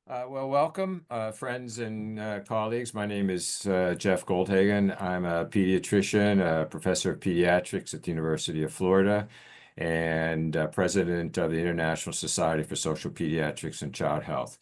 Welcome, friends and colleagues. My name is Jeff Goldhagen. I'm a pediatrician, a professor of pediatrics at the University of Florida, and president of the International Society for Social Pediatrics and Child Health.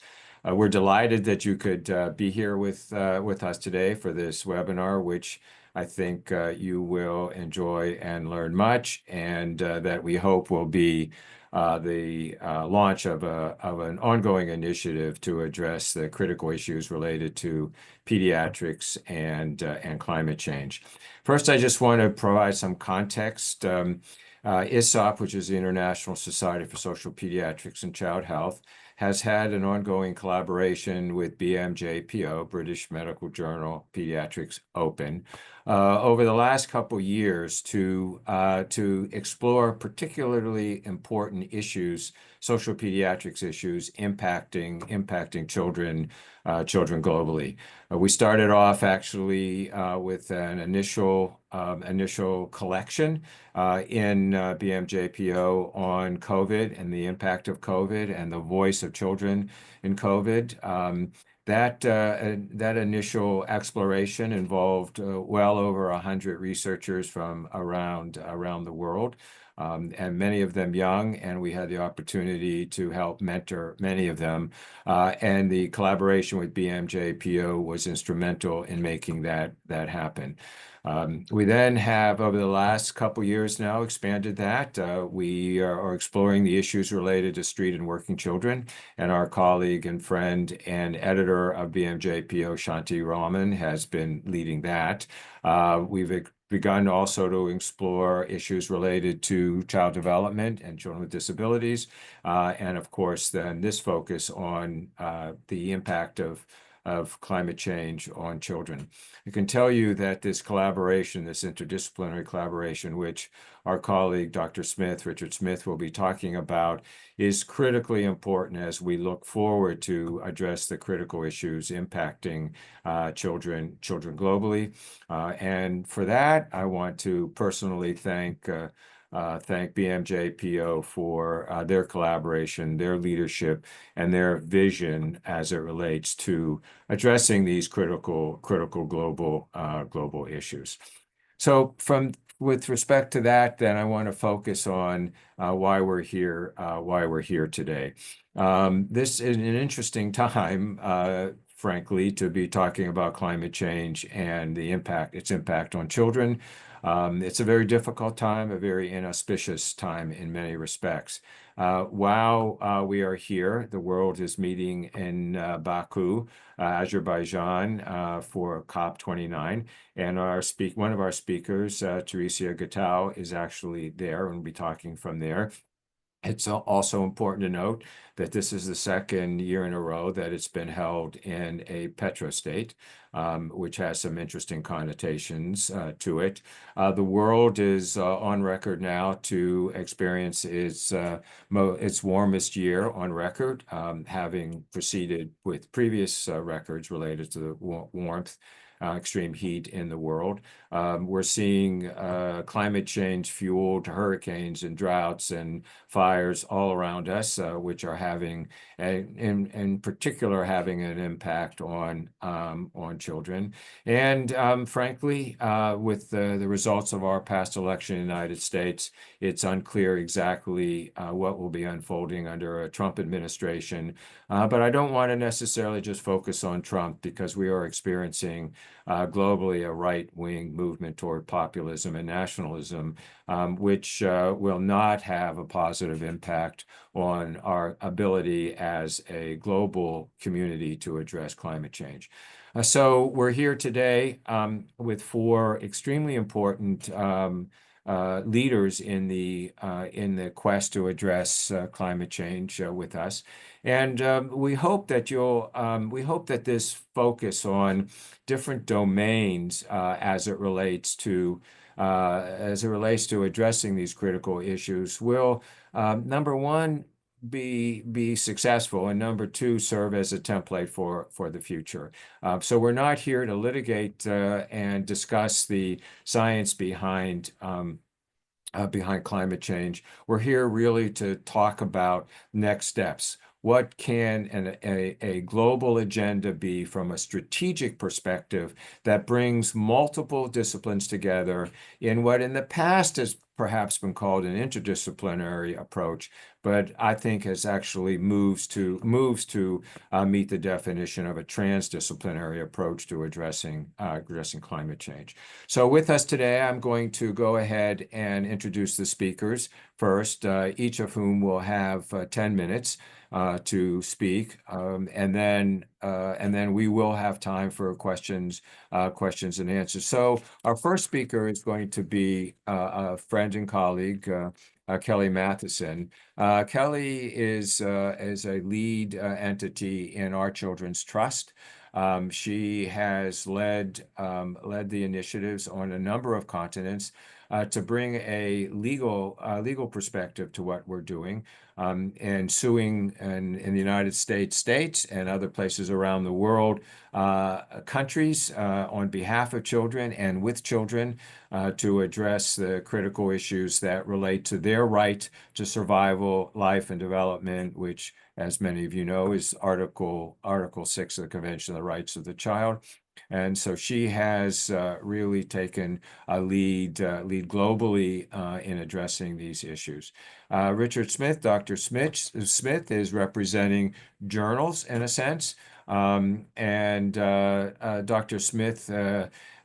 We're delighted that you could be here with us today for this webinar, which I think you will enjoy and learn much, and that we hope will be the launch of an ongoing initiative to address the critical issues related to pediatrics and climate change. First, I just want to provide some context. ISSOP, which is the International Society for Social Pediatrics and Child Health, has had an ongoing collaboration with BMJPO, British Medical Journal Pediatrics Open, over the last couple years to explore particularly important issues, social pediatrics issues impacting children globally. We started off actually with an initial collection in BMJPO on COVID and the impact of COVID and the voice of children in COVID. That initial exploration involved well over 100 researchers from around the world, and many of them young, and we had the opportunity to help mentor many of them. And the collaboration with BMJPO was instrumental in making that happen. We then have, over the last couple years now, expanded that. We are exploring the issues related to street and working children, and our colleague and friend and editor of BMJPO, Shanti Raman, has been leading that. We've begun also to explore issues related to child development and children with disabilities, and of course, then this focus on the impact of climate change on children. I can tell you that this collaboration, this interdisciplinary collaboration, which our colleague, Dr. Smith, Richard Smith, will be talking about, is critically important as we look forward to address the critical issues impacting children globally. And for that, I want to personally thank BMJPO for their collaboration, their leadership, and their vision as it relates to addressing these critical global issues. So with respect to that, then I want to focus on why we're here today. This is an interesting time, frankly, to be talking about climate change and its impact on children. It's a very difficult time, a very inauspicious time in many respects. While we are here, the world is meeting in Baku, Azerbaijan, for COP29, and one of our speakers, Teresa Gatau, is actually there and will be talking from there. It's also important to note that this is the second year in a row that it's been held in a petrostate, which has some interesting connotations to it. The world is on record now to experience its warmest year on record, having preceded with previous records related to the warmth. Extreme heat in the world. We're seeing climate change fueled hurricanes and droughts and fires all around us, which are in particular having an impact on children. And frankly, with the results of our past election in the United States, it's unclear exactly what will be unfolding under a Trump administration. But I don't want to necessarily just focus on Trump, because we are experiencing globally a right-wing movement toward populism and nationalism, which will not have a positive impact on our ability as a global community to address climate change. So we're here today with four extremely important leaders in the quest to address climate change with us, and we hope that this focus on different domains as it relates to addressing these critical issues will, number one, be successful, and number two, serve as a template for the future. So we're not here to litigate and discuss the science behind climate change. We're here really to talk about next steps. what can a global agenda be from a strategic perspective that brings multiple disciplines together in what in the past has perhaps been called an interdisciplinary approach, but I think has actually moves to meet the definition of a transdisciplinary approach to addressing climate change. So with us today, I'm going to go ahead and introduce the speakers first, each of whom will have 10 minutes to speak, and then we will have time for questions and answers. So our first speaker is going to be a friend and colleague, Kelly Matheson. Kelly is a lead entity in Our Children's Trust. She has led the initiatives on a number of continents to bring a legal perspective to what we're doing, and suing in the United States and other places around the world, countries on behalf of children and with children to address the critical issues that relate to their right to survival, life, and development, which, as many of you know, is Article 6 of the Convention of the Rights of the Child. And so she has really taken a lead globally in addressing these issues. Richard Smith, Dr. Smith is representing journals in a sense. And Dr. Smith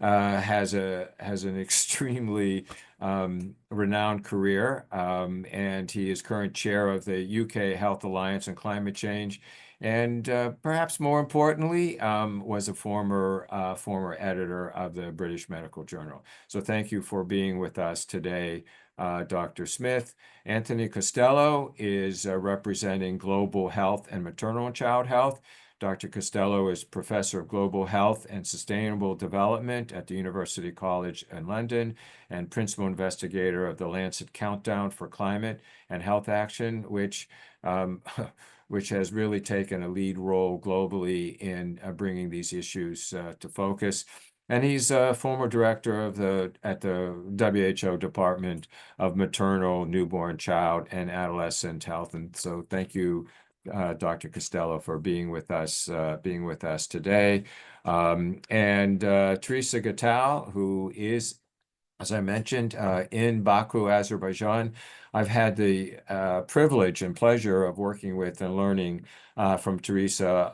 has an extremely renowned career, and he is current chair of the UK Health Alliance on Climate Change, and perhaps more importantly, was a former editor of the British Medical Journal. So thank you for being with us today, Dr. Smith. Anthony Costello is representing global health and maternal and child health. Dr. Costello is Professor of Global Health and Sustainable Development at the University College in London and Principal Investigator of the Lancet Countdown for Climate and Health Action, which has really taken a lead role globally in bringing these issues to focus. And he's a former director at the WHO Department of Maternal, Newborn, Child, and Adolescent Health. And so thank you, Dr. Costello, for being with us today. And Teresa Gattal, who is, as I mentioned, in Baku, Azerbaijan. I've had the privilege and pleasure of working with and learning from Teresia,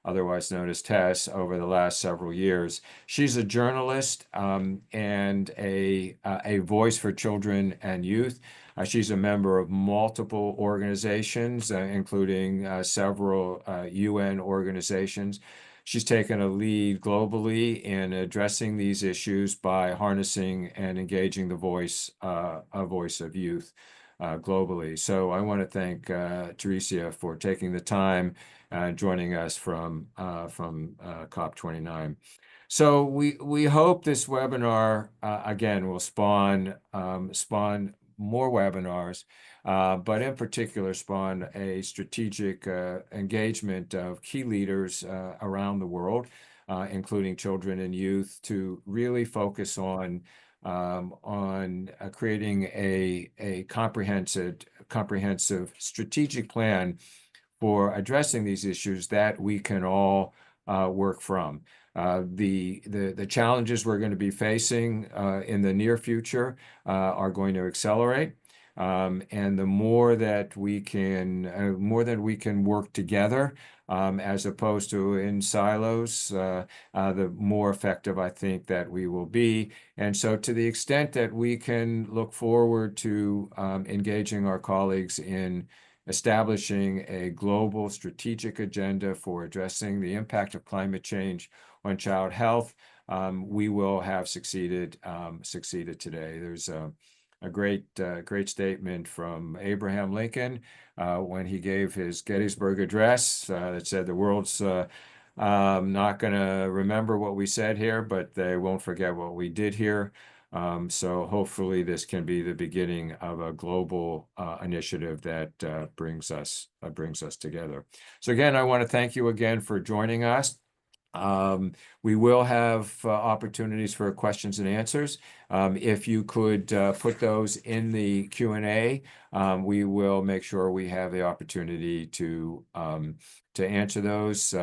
otherwise known as Tess, over the last several years. She's a journalist and a voice for children and youth. She's a member of multiple organizations, including several UN organizations. She's taken a lead globally in addressing these issues by harnessing and engaging the voice of youth globally. So I want to thank Teresia for taking the time and joining us from COP29. So we hope this webinar again will spawn more webinars, but in particular spawn a strategic engagement of key leaders around the world, including children and youth, to really focus on creating a comprehensive strategic plan for addressing these issues that we can all work from. The challenges we're going to be facing in the near future are going to accelerate, and the more that we can work together as opposed to in silos, the more effective I think that we will be. And so, to the extent that we can look forward to engaging our colleagues in establishing a global strategic agenda for addressing the impact of climate change on child health, we will have succeeded today. There's a great statement from Abraham Lincoln when he gave his Gettysburg Address that said the world's not going to remember what we said here, but they won't forget what we did here. So hopefully this can be the beginning of a global initiative that brings us together. So again, I want to thank you again for joining us. We will have opportunities for questions and answers. If you could put those in the Q&A, we will make sure we have the opportunity to answer those.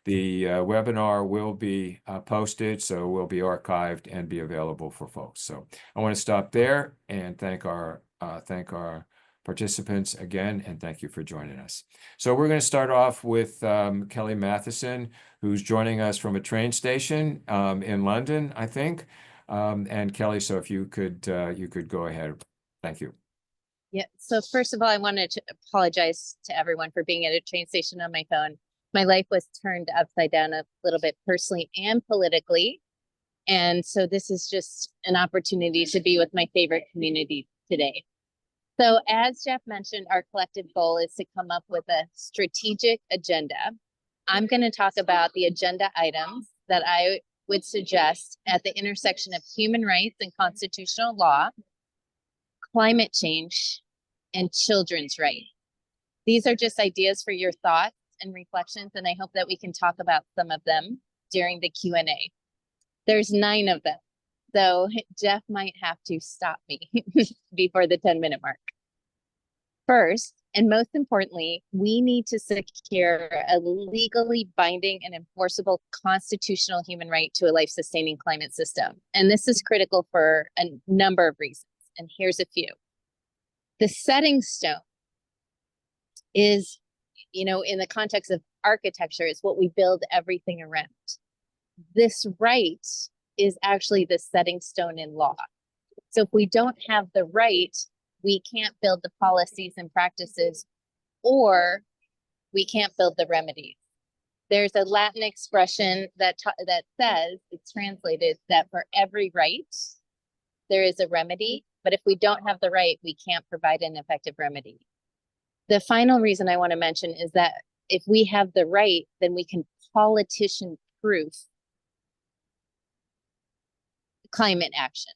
The webinar will be posted, so will be archived and be available for folks. So I want to stop there and thank our participants again, and thank you for joining us. So we're going to start off with Kelly Matheson, who's joining us from a train station in London, I think. And Kelly, so if you could go ahead. Thank you. Yeah. So first of all, I wanted to apologize to everyone for being at a train station on my phone. My life was turned upside down a little bit personally and politically. And so this is just an opportunity to be with my favorite community today. So as Jeff mentioned, our collective goal is to come up with a strategic agenda. I'm going to talk about the agenda items that I would suggest at the intersection of human rights and constitutional law, climate change, and children's rights. These are just ideas for your thoughts and reflections, and I hope that we can talk about some of them during the Q&A. There's 9 of them, so Jeff might have to stop me before the 10-minute mark. First, and most importantly, we need to secure a legally binding and enforceable constitutional human right to a life-sustaining climate system. And this is critical for a number of reasons, and here's a few. The setting stone is, in the context of architecture, is what we build everything around. This right is actually the setting stone in law. So if we don't have the right, we can't build the policies and practices, or we can't build the remedies. There's a Latin expression that says, it's translated, that for every right, there is a remedy. But if we don't have the right, we can't provide an effective remedy. The final reason I want to mention is that if we have the right, then we can politician-proof climate action.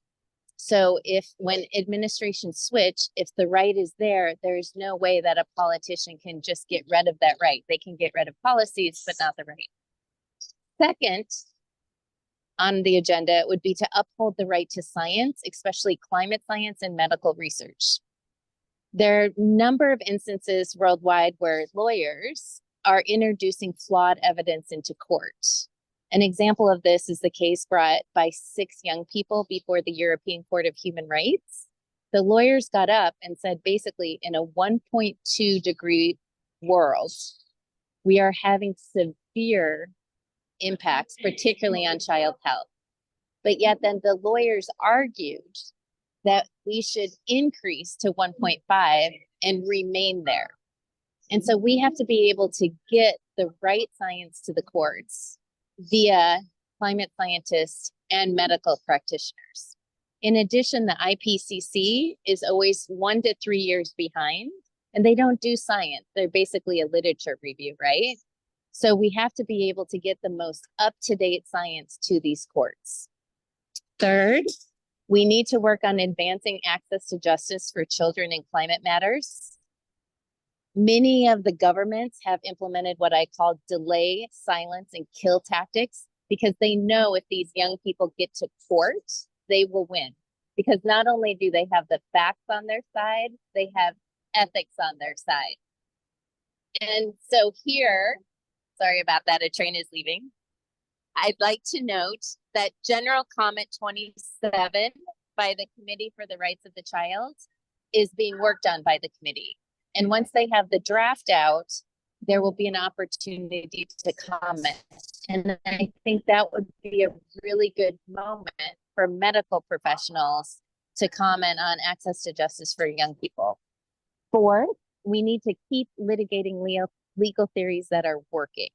So when administrations switch, if the right is there, there's no way that a politician can just get rid of that right. They can get rid of policies, but not the right. Second on the agenda would be to uphold the right to science, especially climate science and medical research. There are a number of instances worldwide where lawyers are introducing flawed evidence into court. An example of this is the case brought by 6 young people before the European Court of Human Rights. The lawyers got up and said, basically, in a 1.2 degree world, we are having severe impacts, particularly on child health. But yet then the lawyers argued that we should increase to 1.5 and remain there. And so we have to be able to get the right science to the courts via climate scientists and medical practitioners. In addition, the IPCC is always 1 to 3 years behind, and they don't do science. They're basically a literature review, right? So we have to be able to get the most up-to-date science to these courts. Third, we need to work on advancing access to justice for children in climate matters. Many of the governments have implemented what I call delay, silence, and kill tactics, because they know if these young people get to court, they will win. Because not only do they have the facts on their side, they have ethics on their side. And so here, sorry about that, a train is leaving. I'd like to note that General Comment 27 by the Committee for the Rights of the Child is being worked on by the committee. And once they have the draft out, there will be an opportunity to comment. And I think that would be a really good moment for medical professionals to comment on access to justice for young people. Fourth, we need to keep litigating legal theories that are working.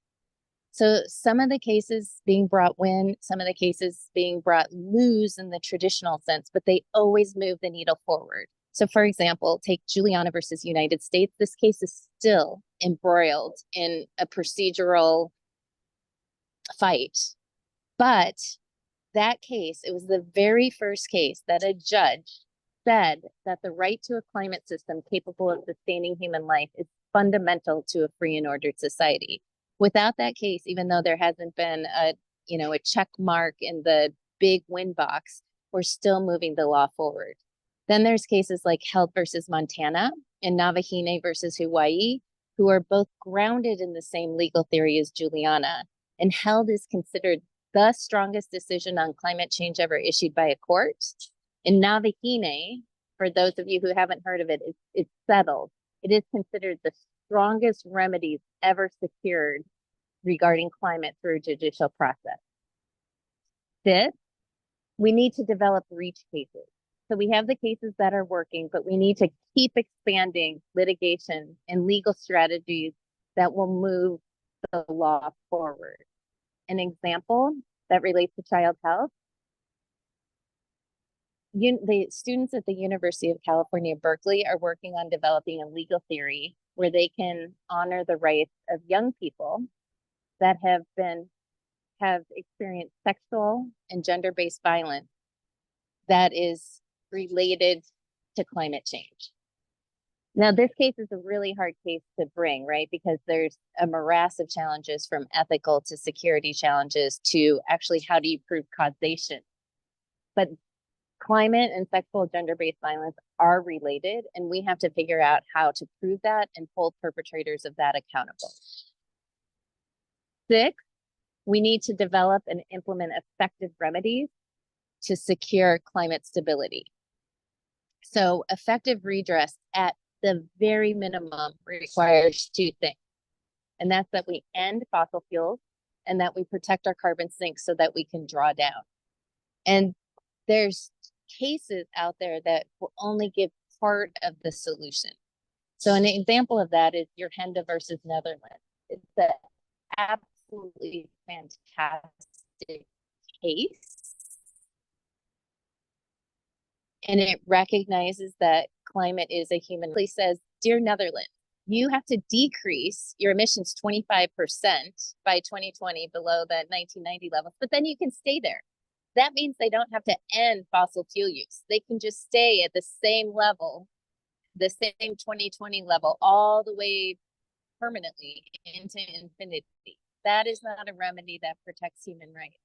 So some of the cases being brought win, some of the cases being brought lose in the traditional sense, but they always move the needle forward. So for example, take Juliana versus United States. This case is still embroiled in a procedural fight. But that case, it was the very first case that a judge said that the right to a climate system capable of sustaining human life is fundamental to a free and ordered society. Without that case, even though there hasn't been a check mark in the big win box, we're still moving the law forward. Then there's cases like Held versus Montana and Navahine versus Hawaii, who are both grounded in the same legal theory as Juliana. And Held is considered the strongest decision on climate change ever issued by a court. In Navahine, for those of you who haven't heard of it, it's settled. It is considered the strongest remedies ever secured regarding climate through a judicial process. Fifth, we need to develop reach cases. So we have the cases that are working, but we need to keep expanding litigation and legal strategies that will move the law forward. An example that relates to child health, the students at the University of California, Berkeley are working on developing a legal theory where they can honor the rights of young people that have experienced sexual and gender-based violence that is related to climate change. Now, this case is a really hard case to bring, right? Because there's a morass of challenges, from ethical to security challenges to actually how do you prove causation. But climate and sexual gender-based violence are related, and we have to figure out how to prove that and hold perpetrators of that accountable. 6, we need to develop and implement effective remedies to secure climate stability. So effective redress at the very minimum requires 2 things. And that's that we end fossil fuels and that we protect our carbon sinks so that we can draw down. And there's cases out there that will only give part of the solution. So an example of that is your Henda versus Netherlands. It's an absolutely fantastic case. And it recognizes that climate is a human. It says, dear Netherlands, you have to decrease your emissions 25% by 2020 below the 1990 levels, but then you can stay there. That means they don't have to end fossil fuel use. They can just stay at the same level, the same 2020 level, all the way permanently into infinity. That is not a remedy that protects human rights.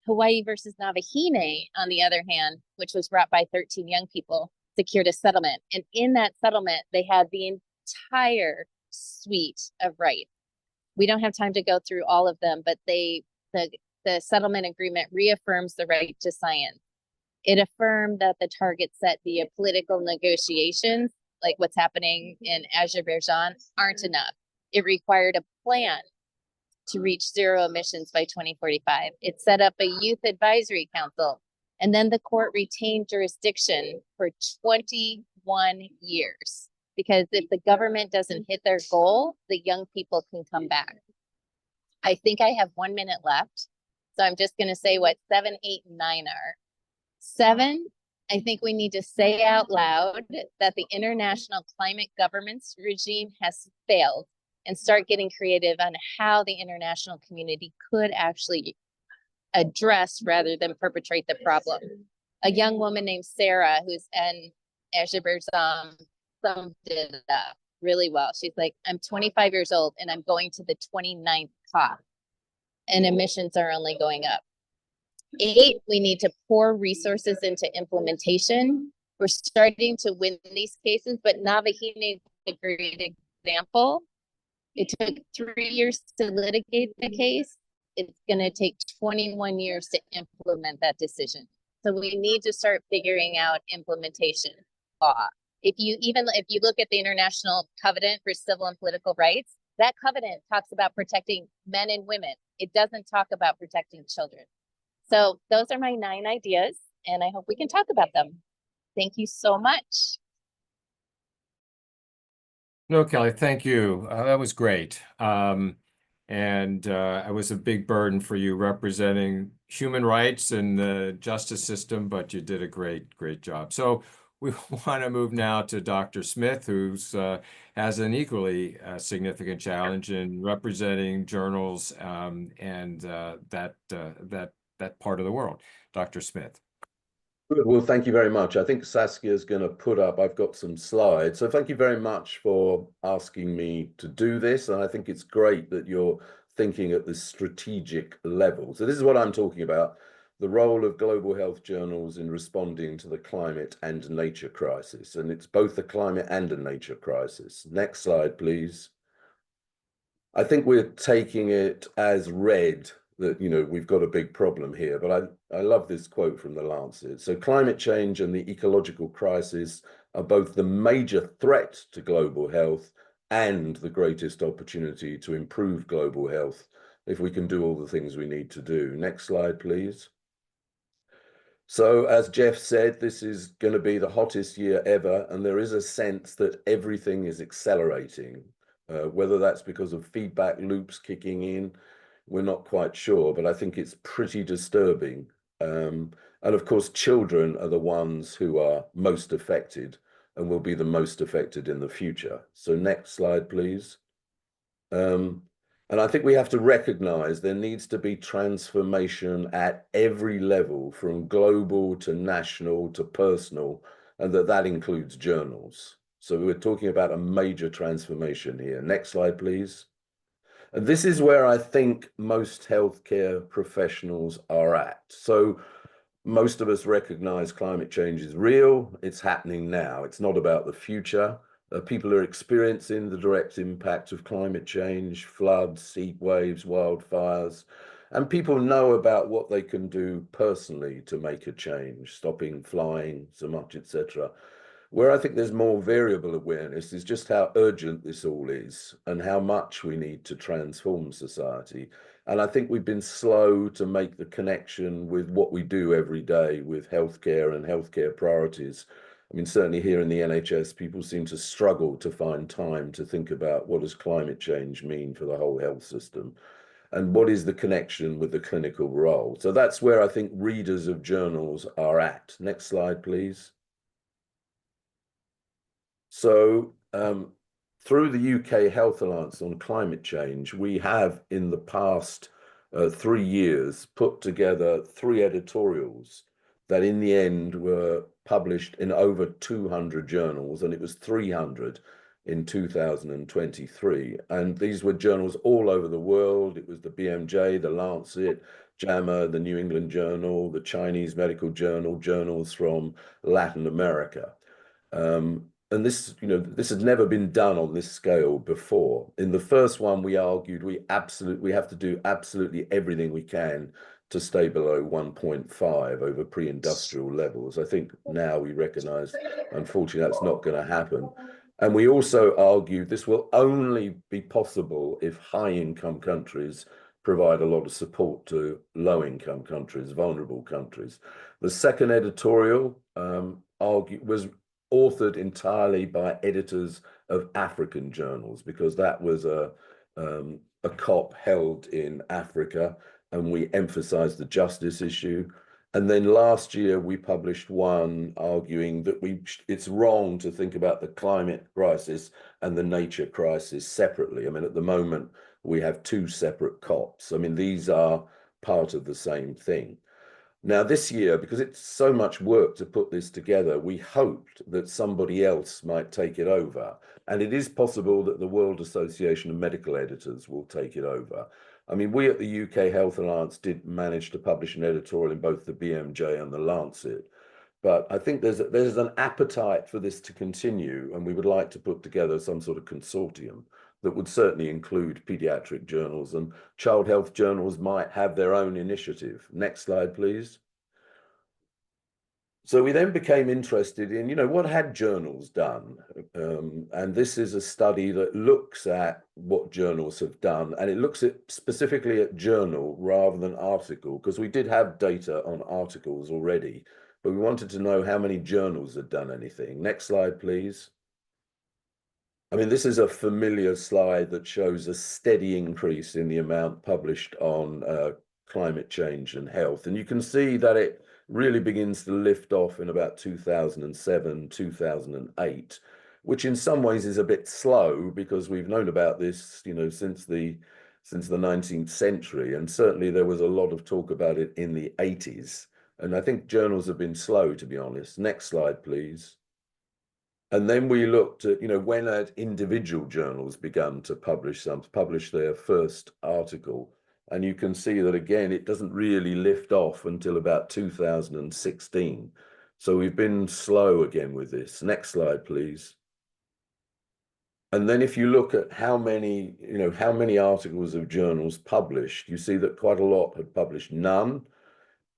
Hawaii versus Navahine, on the other hand, which was brought by 13 young people, secured a settlement. And in that settlement, they had the entire suite of rights. We don't have time to go through all of them, but the settlement agreement reaffirms the right to science. It affirmed that the targets set via political negotiations, like what's happening in Azerbaijan, aren't enough. It required a plan to reach zero emissions by 2045. It set up a youth advisory council, and then the court retained jurisdiction for 21 years. Because if the government doesn't hit their goal, the young people can come back. I think I have 1 minute left. So I'm just going to say what 7, 8, and 9 are. 7, I think we need to say out loud that the international climate governance regime has failed, and start getting creative on how the international community could actually address rather than perpetrate the problem. A young woman named Sarah, who's in Azerbaijan, summed it up really well. She's like, I'm 25 years old and I'm going to the 29th COP, and emissions are only going up. 8, we need to pour resources into implementation. We're starting to win these cases, but Navahine is a great example. It took 3 years to litigate the case. It's going to take 21 years to implement that decision. So we need to start figuring out implementation law. If you look at the International Covenant for Civil and Political Rights, that covenant talks about protecting men and women. It doesn't talk about protecting children. So those are my 9 ideas, and I hope we can talk about them. Thank you so much. No, Kelly, thank you. That was great. It was a big burden for you representing human rights and the justice system, but you did a great job. So we want to move now to Dr. Smith, who has an equally significant challenge in representing journals and that part of the world. Dr. Smith. Good. Well, thank you very much. I think Saskia is going to put up, I've got some slides. So thank you very much for asking me to do this. And I think it's great that you're thinking at this strategic level. So this is what I'm talking about, the role of global health journals in responding to the climate and nature crisis. And it's both a climate and a nature crisis. Next slide, please. I think we're taking it as read that, we've got a big problem here, but I love this quote from the Lancet. So climate change and the ecological crisis are both the major threat to global health and the greatest opportunity to improve global health if we can do all the things we need to do. Next slide, please. So as Jeff said, this is going to be the hottest year ever, and there is a sense that everything is accelerating. Whether that's because of feedback loops kicking in, we're not quite sure, but I think it's pretty disturbing. And of course, children are the ones who are most affected and will be the most affected in the future. So next slide, please. And I think we have to recognize there needs to be transformation at every level, from global to national to personal, and that includes journals. So we're talking about a major transformation here. Next slide, please. And this is where I think most healthcare professionals are at. So most of us recognize climate change is real. It's happening now. It's not about the future. People are experiencing the direct impact of climate change, floods, heat waves, wildfires, and people know about what they can do personally to make a change, stopping flying so much, etc. Where I think there's more variable awareness is just how urgent this all is and how much we need to transform society. And I think we've been slow to make the connection with what we do every day with healthcare and healthcare priorities. I mean, certainly here in the NHS, people seem to struggle to find time to think about what does climate change mean for the whole health system and what is the connection with the clinical role. So that's where I think readers of journals are at. Next slide, please. So through the UK Health Alliance on climate change, we have in the past 3 years put together 3 editorials that in the end were published in over 200 journals, and it was 300 in 2023. And these were journals all over the world. It was the BMJ, the Lancet, JAMA, the New England Journal, the Chinese Medical Journal, journals from Latin America. And this, this had never been done on this scale before. In the first one, we argued we have to do absolutely everything we can to stay below 1.5 over pre-industrial levels. I think now we recognize, unfortunately, that's not going to happen. And we also argued this will only be possible if high-income countries provide a lot of support to low-income countries, vulnerable countries. The second editorial was authored entirely by editors of African journals, because that was a COP held in Africa, and we emphasized the justice issue. And then last year we published one arguing that it's wrong to think about the climate crisis and the nature crisis separately. I mean, at the moment we have 2 separate COPs. I mean, these are part of the same thing. Now, this year, because it's so much work to put this together, we hoped that somebody else might take it over. And it is possible that the World Association of Medical Editors will take it over. I mean, we at the UK Health Alliance did manage to publish an editorial in both the BMJ and the Lancet. But I think there's an appetite for this to continue, and we would like to put together some sort of consortium that would certainly include pediatric journals, and child health journals might have their own initiative. Next slide, please. So we then became interested in, what had journals done? And this is a study that looks at what journals have done, and it looks specifically at journal rather than article, because we did have data on articles already, but we wanted to know how many journals had done anything. Next slide, please. I mean, this is a familiar slide that shows a steady increase in the amount published on climate change and health. And you can see that it really begins to lift off in about 2007, 2008, which in some ways is a bit slow, because we've known about this, since the 19th century. And certainly there was a lot of talk about it in the 80s. And I think journals have been slow, to be honest. Next slide, please. And then we looked at, when had individual journals begun to publish their first article. And you can see that, again, it doesn't really lift off until about 2016. So we've been slow again with this. Next slide, please. And then if you look at how many articles of journals published, you see that quite a lot had published none.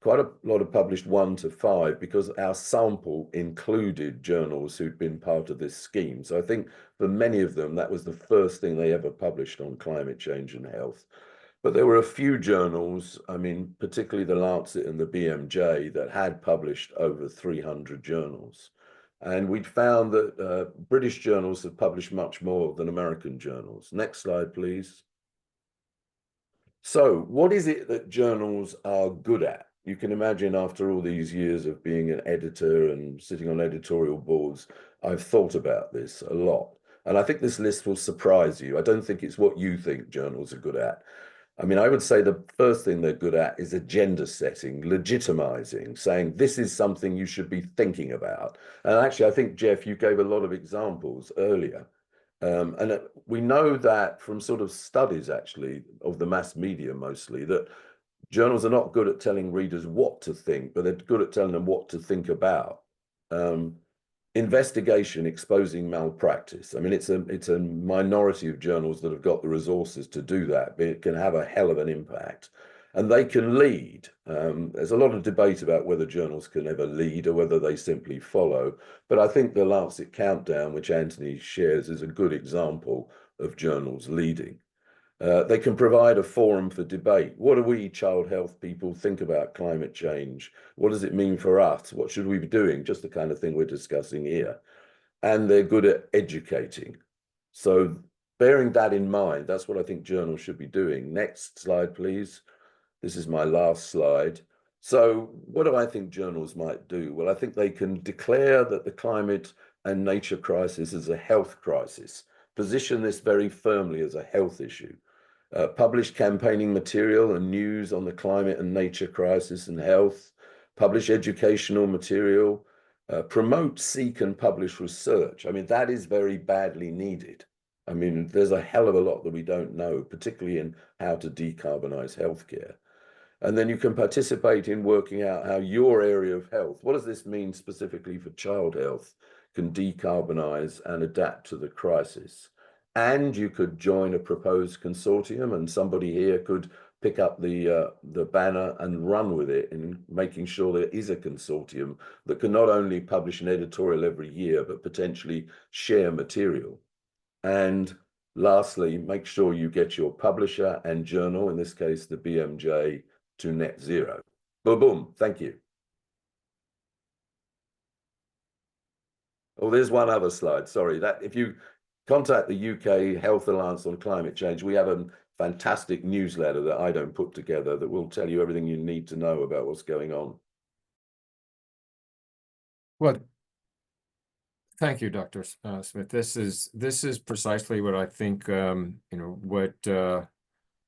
Quite a lot have published 1 to 5 because our sample included journals who'd been part of this scheme. So I think for many of them, that was the first thing they ever published on climate change and health. But there were a few journals, I mean, particularly the Lancet and the BMJ, that had published over 300 journals. And we'd found that British journals have published much more than American journals. Next slide, please. So what is it that journals are good at? You can imagine after all these years of being an editor and sitting on editorial boards, I've thought about this a lot. And I think this list will surprise you. I don't think it's what you think journals are good at. I mean, I would say the first thing they're good at is agenda setting, legitimizing, saying this is something you should be thinking about. And actually, I think, Jeff, you gave a lot of examples earlier. And we know that from sort of studies, actually, of the mass media mostly, that journals are not good at telling readers what to think, but they're good at telling them what to think about. Investigation exposing malpractice. I mean, it's a minority of journals that have got the resources to do that, but it can have a hell of an impact. And they can lead. There's a lot of debate about whether journals can ever lead or whether they simply follow. But I think the Lancet Countdown, which Anthony shares, is a good example of journals leading. They can provide a forum for debate. What do we child health people think about climate change? What does it mean for us? What should we be doing? Just the kind of thing we're discussing here. And they're good at educating. So bearing that in mind, that's what I think journals should be doing. Next slide, please. This is my last slide. So what do I think journals might do? Well, I think they can declare that the climate and nature crisis is a health crisis, position this very firmly as a health issue. Publish campaigning material and news on the climate and nature crisis and health, publish educational material, promote, seek and publish research. I mean, that is very badly needed. I mean, there's a hell of a lot that we don't know, particularly in how to decarbonize healthcare. And then you can participate in working out how your area of health, what does this mean specifically for child health, can decarbonize and adapt to the crisis. And you could join a proposed consortium, and somebody here could pick up the banner and run with it in making sure there is a consortium that can not only publish an editorial every year, but potentially share material. And lastly, make sure you get your publisher and journal, in this case, the BMJ, to net zero. Boom, boom. Thank you. Oh, there's one other slide. Sorry, that if you contact the UK Health Alliance on Climate Change, we have a fantastic newsletter that I don't put together that will tell you everything you need to know about what's going on. Well, thank you, Dr. Smith. This is precisely what I think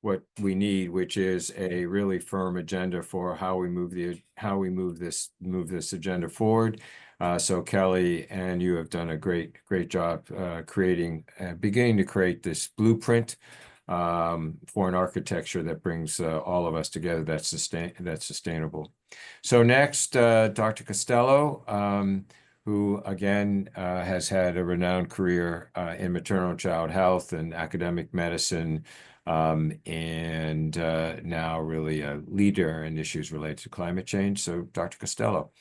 what we need, which is a really firm agenda for how we move this agenda forward. So Kelly and you have done a great job beginning to create this blueprint for an architecture that brings all of us together that's sustainable. So next, Dr. Costello, who again has had a renowned career in maternal and child health and academic medicine, and now really a leader in issues related to climate change. So Dr. Costello.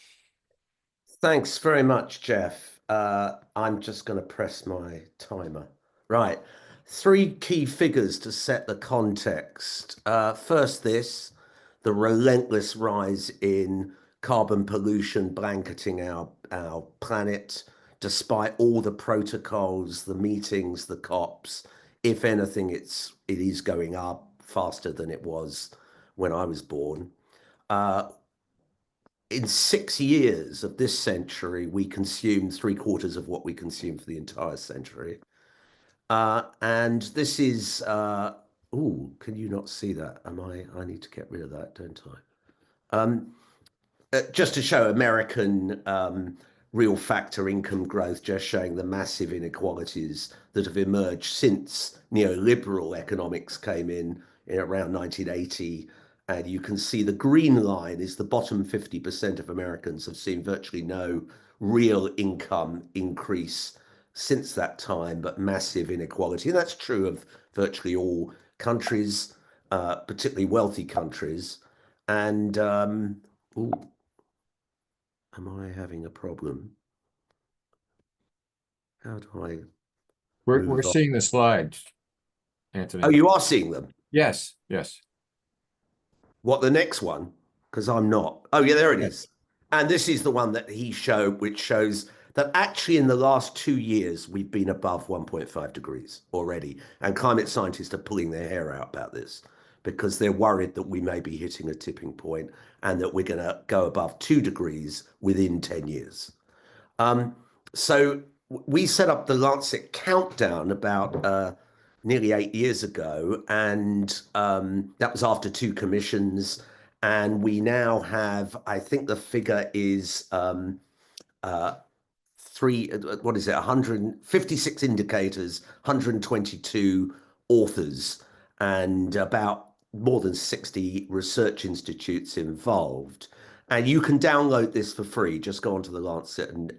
Thanks very much, Jeff. I'm just going to press my timer. Right. 3 key figures to set the context. First, the relentless rise in carbon pollution blanketing our planet, despite all the protocols, the meetings, the COPs. If anything, it is going up faster than it was when I was born. In 6 years of this century, we consumed 3/4 of what we consumed for the entire century. And this is, can you not see that? I need to get rid of that, don't I? just to show American real factor income growth, just showing the massive inequalities that have emerged since neoliberal economics came in around 1980. And you can see the green line is the bottom 50% of Americans have seen virtually no real income increase since that time, but massive inequality. And that's true of virtually all countries, particularly wealthy countries. And ooh, am I having a problem? How do I We're move on? seeing the slides, Anthony. Oh, you are seeing them. Yes, yes. What, the next one? Because I'm not. Oh, yeah, there it Yes. is. And this is the one that he showed, which shows that actually in the last 2 years, we've been above 1.5 degrees already. And climate scientists are pulling their hair out about this because they're worried that we may be hitting a tipping point and that we're going to go above 2 degrees within 10 years. So we set up the Lancet Countdown about nearly 8 years ago, and that was after 2 commissions. And we now have, I think the figure is what is it, 156 indicators, 122 authors, and about more than 60 research institutes involved. And you can download this for free. Just go onto the Lancet and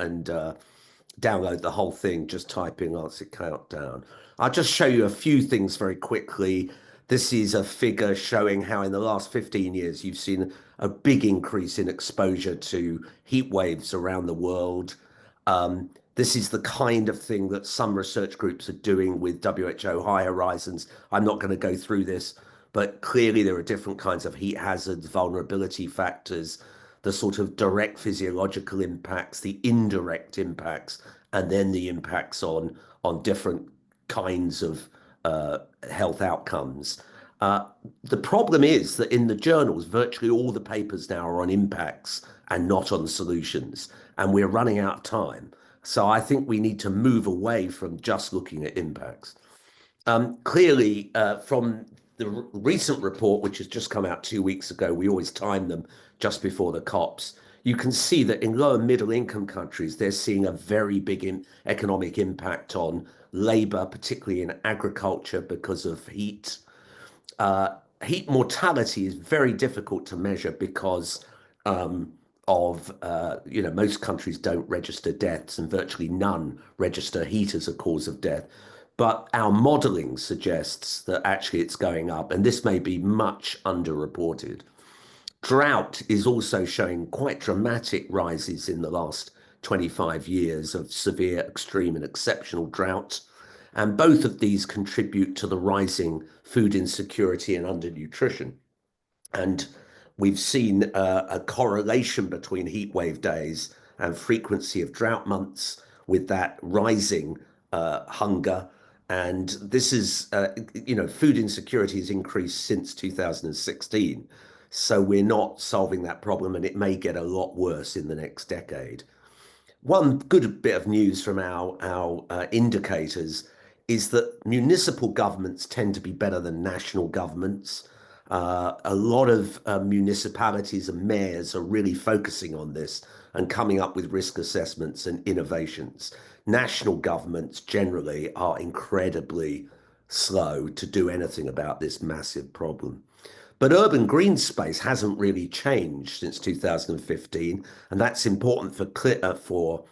download the whole thing, just type in Lancet Countdown. I'll just show you a few things very quickly. This is a figure showing how in the last 15 years, you've seen a big increase in exposure to heat waves around the world. This is the kind of thing that some research groups are doing with WHO High Horizons. I'm not going to go through this, but clearly there are different kinds of heat hazards, vulnerability factors, the sort of direct physiological impacts, the indirect impacts, and then the impacts on different kinds of health outcomes. The problem is that in the journals, virtually all the papers now are on impacts and not on solutions, and we're running out of time. So I think we need to move away from just looking at impacts. Clearly, from the recent report, which has just come out 2 weeks ago, we always time them just before the COPs. You can see that in low and middle income countries, they're seeing a very big economic impact on labor, particularly in agriculture because of heat. Heat mortality is very difficult to measure because most countries don't register deaths and virtually none register heat as a cause of death. But our modeling suggests that actually it's going up, and this may be much underreported. Drought is also showing quite dramatic rises in the last 25 years of severe, extreme, and exceptional drought. And both of these contribute to the rising food insecurity and undernutrition. And we've seen a correlation between heat wave days and frequency of drought months with that rising hunger. And this is, food insecurity has increased since 2016. So we're not solving that problem, and it may get a lot worse in the next decade. One good bit of news from our indicators is that municipal governments tend to be better than national governments. A lot of municipalities and mayors are really focusing on this and coming up with risk assessments and innovations. National governments generally are incredibly slow to do anything about this massive problem. But urban green space hasn't really changed since 2015, and that's important for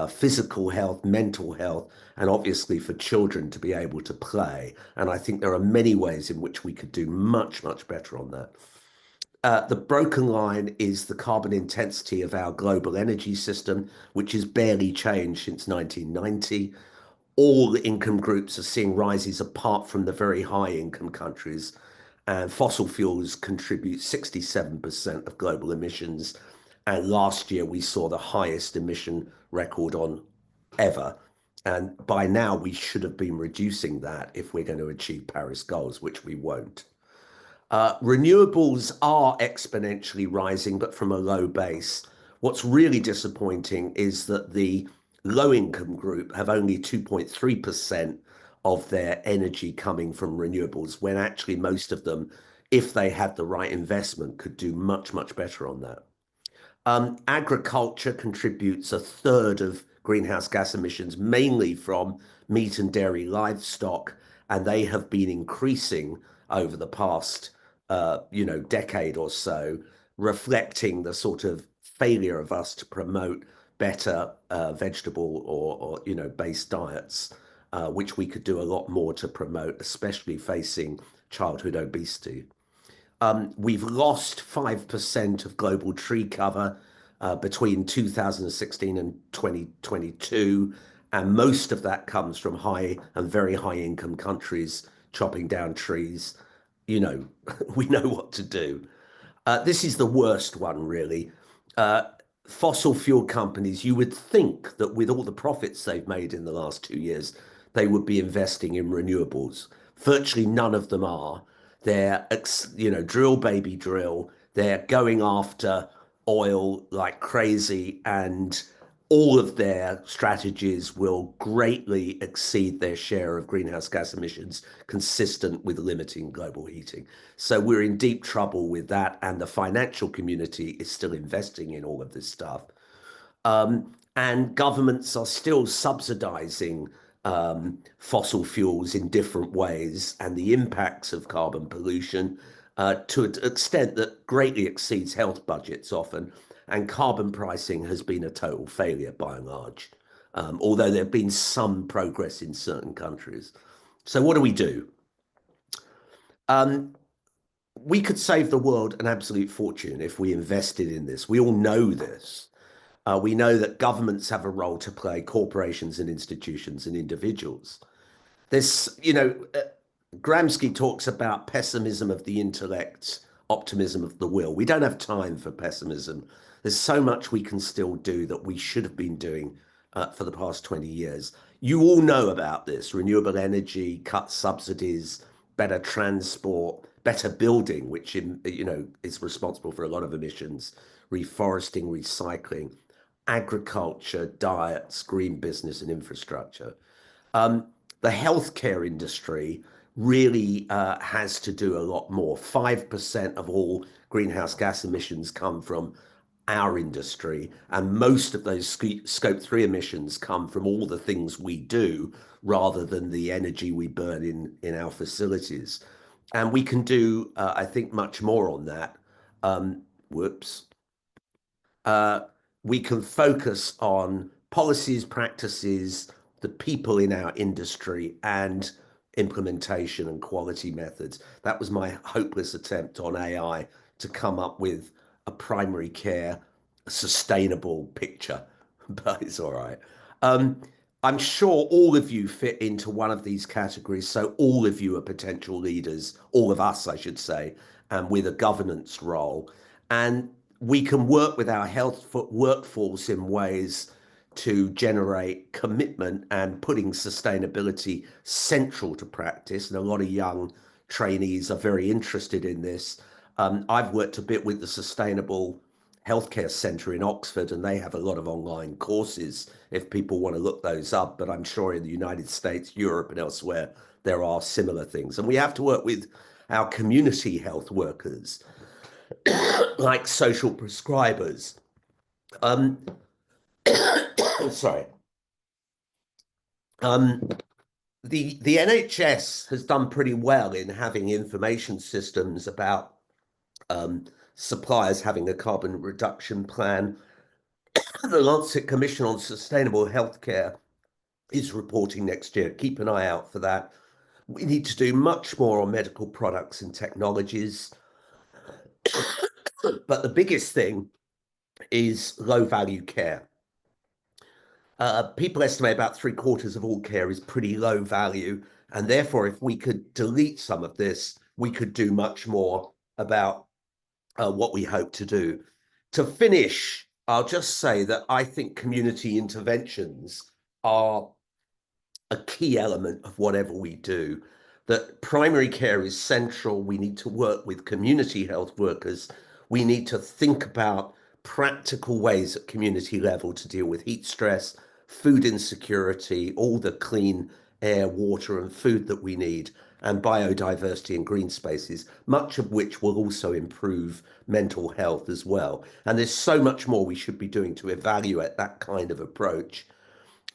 physical health, mental health, and obviously for children to be able to play. And I think there are many ways in which we could do much, much better on that. The broken line is the carbon intensity of our global energy system, which has barely changed since 1990. All the income groups are seeing rises apart from the very high income countries. And fossil fuels contribute 67% of global emissions. And last year we saw the highest emission record on ever. And by now we should have been reducing that if we're going to achieve Paris goals, which we won't. Renewables are exponentially rising, but from a low base. What's really disappointing is that the low income group have only 2.3% of their energy coming from renewables, when actually most of them, if they had the right investment, could do much, much better on that. Agriculture contributes a third of greenhouse gas emissions, mainly from meat and dairy livestock, and they have been increasing over the past, decade or so, reflecting the sort of failure of us to promote better vegetable or based diets, which we could do a lot more to promote, especially facing childhood obesity. We've lost 5% of global tree cover between 2016 and 2022, and most of that comes from high and very high income countries chopping down trees. We know what to do. This is the worst one, really. Fossil fuel companies, you would think that with all the profits they've made in the last 2 years, they would be investing in renewables. Virtually none of them are. They're, drill, baby, drill. They're going after oil like crazy, and all of their strategies will greatly exceed their share of greenhouse gas emissions, consistent with limiting global heating. So we're in deep trouble with that, and the financial community is still investing in all of this stuff. And governments are still subsidizing fossil fuels in different ways, and the impacts of carbon pollution to an extent that greatly exceeds health budgets often. And carbon pricing has been a total failure by and large, although there have been some progress in certain countries. So what do we do? We could save the world an absolute fortune if we invested in this. We all know this. We know that governments have a role to play, corporations and institutions and individuals. Gramsci talks about pessimism of the intellect, optimism of the will. We don't have time for pessimism. There's so much we can still do that we should have been doing for the past 20 years. You all know about this: renewable energy, cut subsidies, better transport, better building, which is responsible for a lot of emissions, reforesting, recycling, agriculture, diets, green business, and infrastructure. The healthcare industry really has to do a lot more. 5% of all greenhouse gas emissions come from our industry, and most of those scope 3 emissions come from all the things we do rather than the energy we burn in our facilities. And we can do, I think, much more on that. We can focus on policies, practices, the people in our industry, and implementation and quality methods. That was my hopeless attempt on AI to come up with a primary care sustainable picture, but it's all right. I'm sure all of you fit into one of these categories, so all of you are potential leaders, all of us, I should say, and with a governance role. And we can work with our health workforce in ways to generate commitment and putting sustainability central to practice. And a lot of young trainees are very interested in this. I've worked a bit with the Sustainable Healthcare Centre in Oxford, and they have a lot of online courses if people want to look those up. But I'm sure in the United States, Europe, and elsewhere, there are similar things. And we have to work with our community health workers, like social prescribers. Sorry. The NHS has done pretty well in having information systems about suppliers having a carbon reduction plan. The Lancet Commission on Sustainable Healthcare is reporting next year. Keep an eye out for that. We need to do much more on medical products and technologies. But the biggest thing is low value care. People estimate about 3/4 of all care is pretty low value. And therefore, if we could delete some of this, we could do much more about what we hope to do. To finish, I'll just say that I think community interventions are a key element of whatever we do. That primary care is central. We need to work with community health workers. We need to think about practical ways at community level to deal with heat stress, food insecurity, all the clean air, water, and food that we need, and biodiversity and green spaces, much of which will also improve mental health as well. And there's so much more we should be doing to evaluate that kind of approach.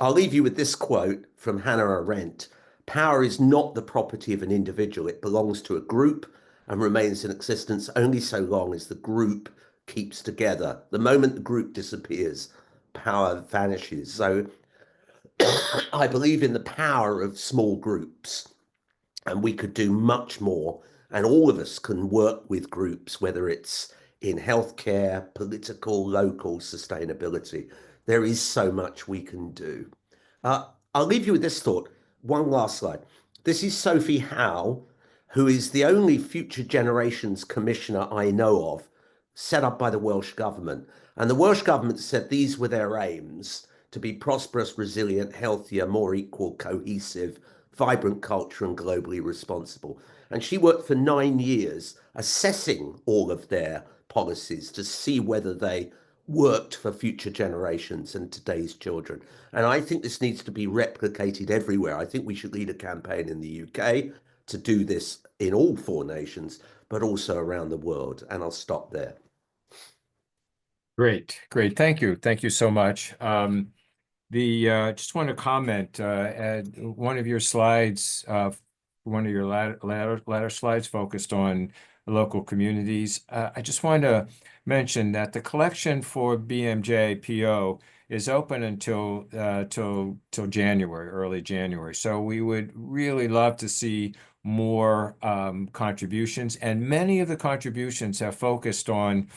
I'll leave you with this quote from Hannah Arendt. Power is not the property of an individual. It belongs to a group and remains in existence only so long as the group keeps together. The moment the group disappears, power vanishes. So I believe in the power of small groups, and we could do much more. And all of us can work with groups, whether it's in healthcare, political, local, sustainability. There is so much we can do. I'll leave you with this thought. One last slide. This is Sophie Howe, who is the only Future Generations Commissioner I know of, set up by the Welsh Government. And the Welsh Government said these were their aims: to be prosperous, resilient, healthier, more equal, cohesive, vibrant culture, and globally responsible. And she worked for 9 years assessing all of their policies to see whether they worked for future generations and today's children. And I think this needs to be replicated everywhere. I think we should lead a campaign in the UK to do this in all 4 nations, but also around the world. And I'll stop there. Great. Thank you so much. Just want to comment at one of your slides, one of your latter slides focused on local communities. I just want to mention that the collection for BMJ PO is open until till January, early January. So we would really love to see more contributions, and many of the contributions have focused on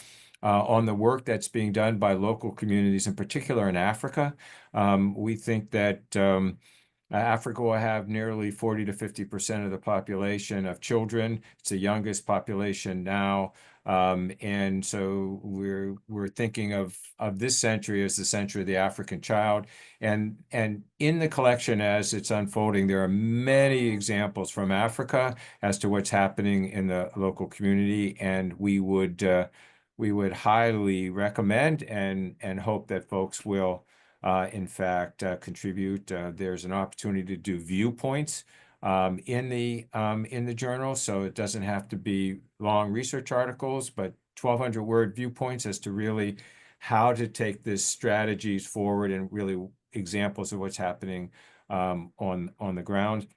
the work that's being done by local communities, in particular in Africa. We think that Africa will have nearly 40 to 50% of the population of children. It's the youngest population now. And so we're thinking of this century as the century of the African child. And in the collection as it's unfolding, there are many examples from Africa as to what's happening in the local community. And we would highly recommend and hope that folks will, in fact, contribute. There's an opportunity to do viewpoints in the journal, so it doesn't have to be long research articles, but 1,200-word viewpoints as to really how to take this strategies forward and really examples of what's happening on the ground.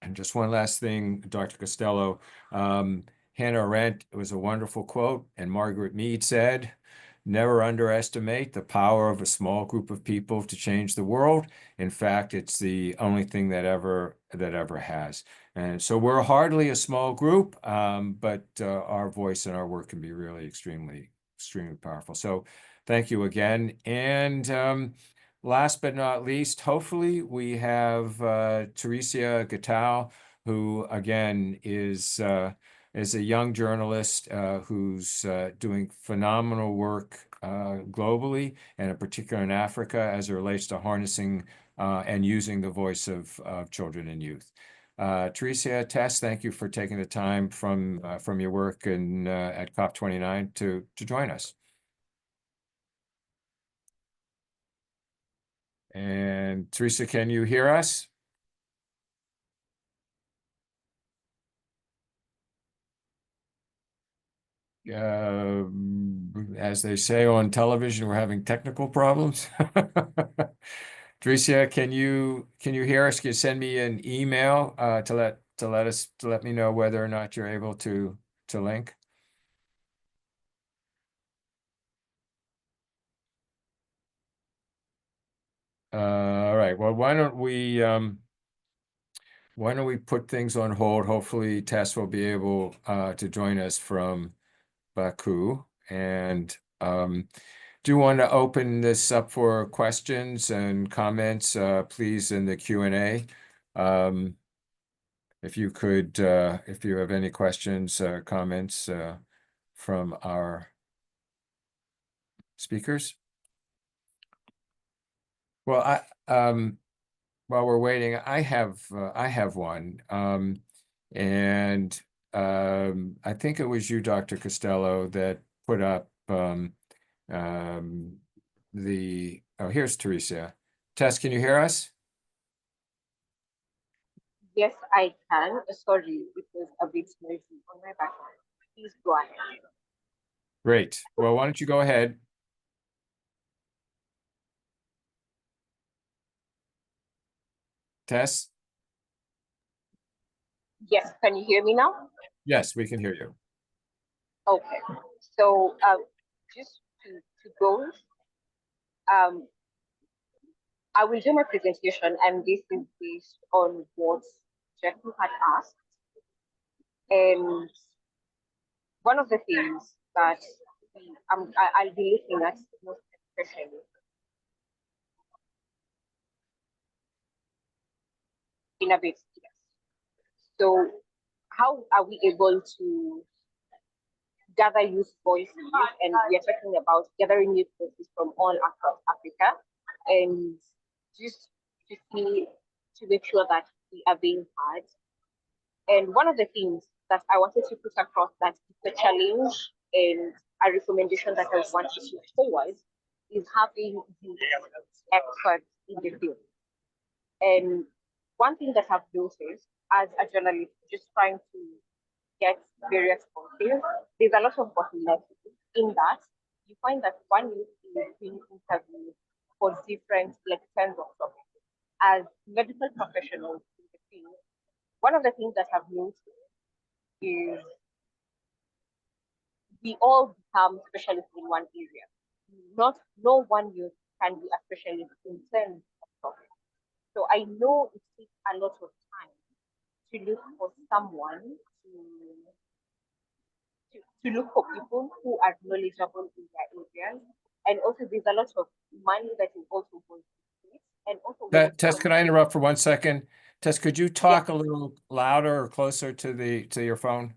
And just one last thing, Dr. Costello. Hannah Arendt, it was a wonderful quote, and Margaret Mead said, "Never underestimate the power of a small group of people to change the world. In fact, it's the only thing that ever has." And so we're hardly a small group, but our voice and our work can be really extremely powerful. So thank you again. And last but not least, hopefully we have Teresa Gattal, who again is a young journalist who's doing phenomenal work globally, and in particular in Africa, as it relates to harnessing and using the voice of children and youth. Teresa, Tess, thank you for taking the time from your work and at COP29 to join us. And Teresa, can you hear us? As they say on television, we're having technical problems. Teresa, can you hear us? Can you send me an email to let me know whether or not you're able to link? All right. Well, why don't we put things on hold? Hopefully, Tess will be able to join us from Baku, and do you want to open this up for questions and comments, please, in the Q&A? If you could, if you have any questions, comments from our speakers. Well, while we're waiting, I have one, and I think it was you, Dr. Costello, that put up here's Teresa. Tess, can you hear us? Yes, I can. Sorry, it was a bit noisy on my background. Please go ahead. Great. Well, why don't you go ahead? Tess? Yes, can you hear me now? Yes, we can hear you. Okay. So just to go, I will do my presentation, and this is based on what Jackie had asked. And one of the things that I'll be looking at most especially in a bit. Yes. So how are we able to gather youth voices? And we are talking about gathering youth voices from all across Africa, and just to see, to make sure that we are being heard. And one of the things that I wanted to put across, that the challenge and a recommendation that I want to put forward, is having the experts in the field. And one thing that I've noticed as a journalist, just trying to get various voices, there's a lot of bottlenecks in that. You find that one youth is being interviewed for different, like, kinds of topics. As medical professionals in the field, one of the things that I've noticed is we all become specialists in one area. No one youth can be a specialist in terms of topics. So I know it takes a lot of time to look for someone to look for people who are knowledgeable in their areas. And also there's a lot of money that is also going to it. And also Tess, can I interrupt for 1 second? Tess, could you talk a little louder or closer to your phone?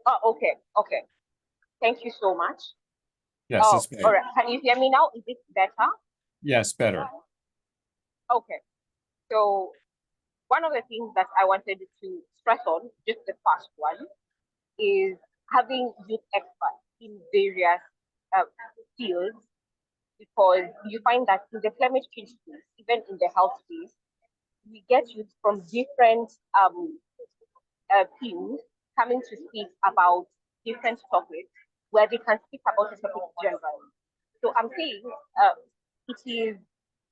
Oh, okay. Thank you so much. Yes, Oh, it's better. all right. Can you hear me now? Is it better? Yes, better. Okay. So one of the things that I wanted to stress on, just the first one, is having youth experts in various fields, because you find that in the climate change space, even in the health space, we get youth from different teams coming to speak about different topics, where they can speak about the topic generally. So I'm saying it is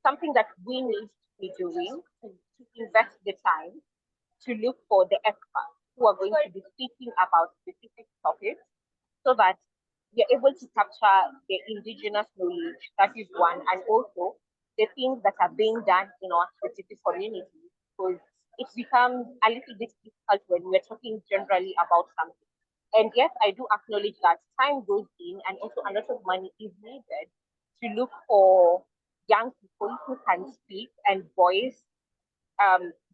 something that we need to be doing, to invest the time to look for the experts who are going to be speaking about specific topics, so that we're able to capture the indigenous knowledge. That is one, and also the things that are being done in our specific community, because it becomes a little bit difficult when we're talking generally about something. And yes, I do acknowledge that time goes in, and also a lot of money is needed to look for young people who can speak and voice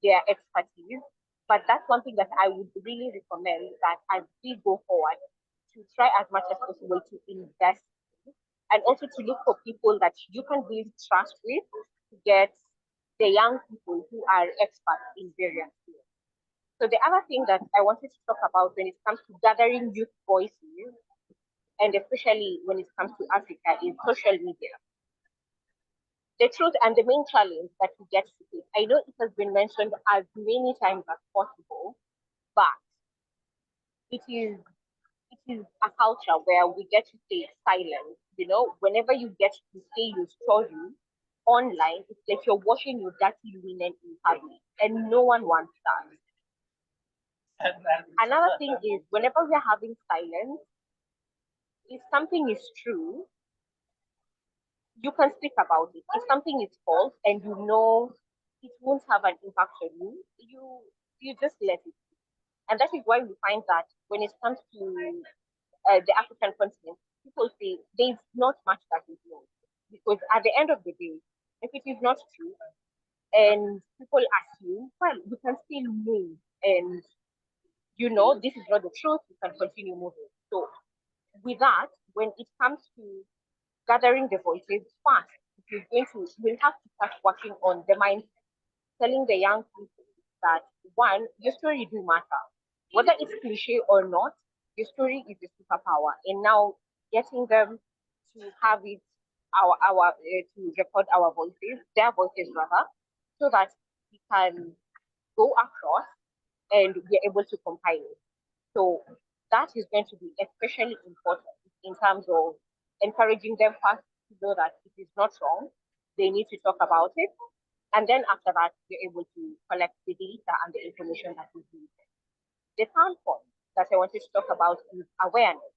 their expertise. But that's one thing that I would really recommend, that as we go forward, to try as much as possible to invest in, and also to look for people that you can build trust with, to get the young people who are experts in various fields. So the other thing that I wanted to talk about when it comes to gathering youth voices, and especially when it comes to Africa, is social media. The truth and the main challenge that we get to face, I know it has been mentioned as many times as possible, but it is a culture where we get to stay silent. You know, whenever you get to say your story online, it's like you're washing your dirty linen in public, and no one wants that. Another thing is, whenever we're having silence, if something is true, you can speak about it. If something is false and you know it won't have an impact on you, you just let it be. And that is why we find that when it comes to the African continent, people say there's not much that is known. Because at the end of the day, if it is not true and people assume, well, we can still move, and you know this is not the truth, we can continue moving. So with that, when it comes to gathering the voices fast, we'll have to start working on the mindset, telling the young people that, one, your story do matter. Whether it's cliche or not, your story is a superpower. And now getting them to have it, to record our voices, their voices rather, so that we can go across and we're able to compile it. So that is going to be especially important in terms of encouraging them first to know that it is not wrong. They need to talk about it. And then after that, you're able to collect the data and the information that is needed. The third point that I wanted to talk about is awareness.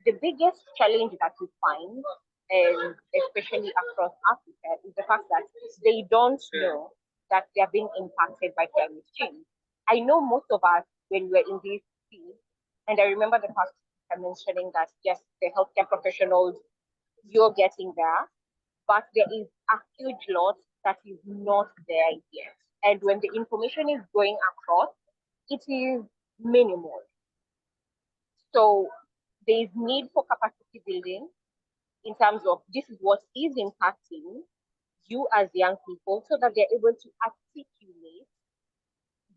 The biggest challenge that we find, and especially across Africa, is the fact that they don't know that they are being impacted by climate change. I know most of us, when we're in this field, and I remember the past mentioning that, yes, the healthcare professionals, you're getting there, but there is a huge lot that is not there yet. And when the information is going across, it is minimal. So there is need for capacity building in terms of this is what is impacting you as young people, so that they're able to articulate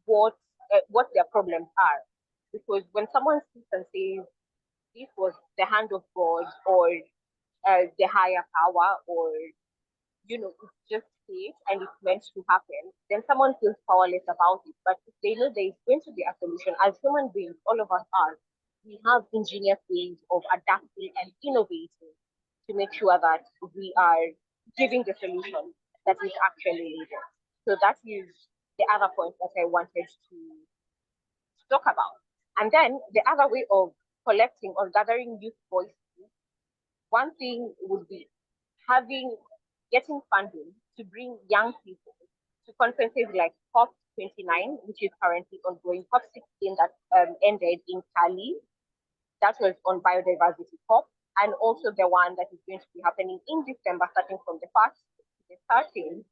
what their problems are. Because when someone sits and says this was the hand of God or the higher power, or it's just fate and it's meant to happen, then someone feels powerless about it. But if they know there is going to be a solution, as human beings, all of us are, we have ingenious ways of adapting and innovating to make sure that we are giving the solution that is actually needed. So that is the other point that I wanted to talk about. And then the other way of collecting or gathering youth voices, one thing would be getting funding to bring young people to conferences like COP29, which is currently ongoing, COP16 that ended in Cali, that was on biodiversity COP, and also the one that is going to be happening in December, starting from the 1st to the 13th,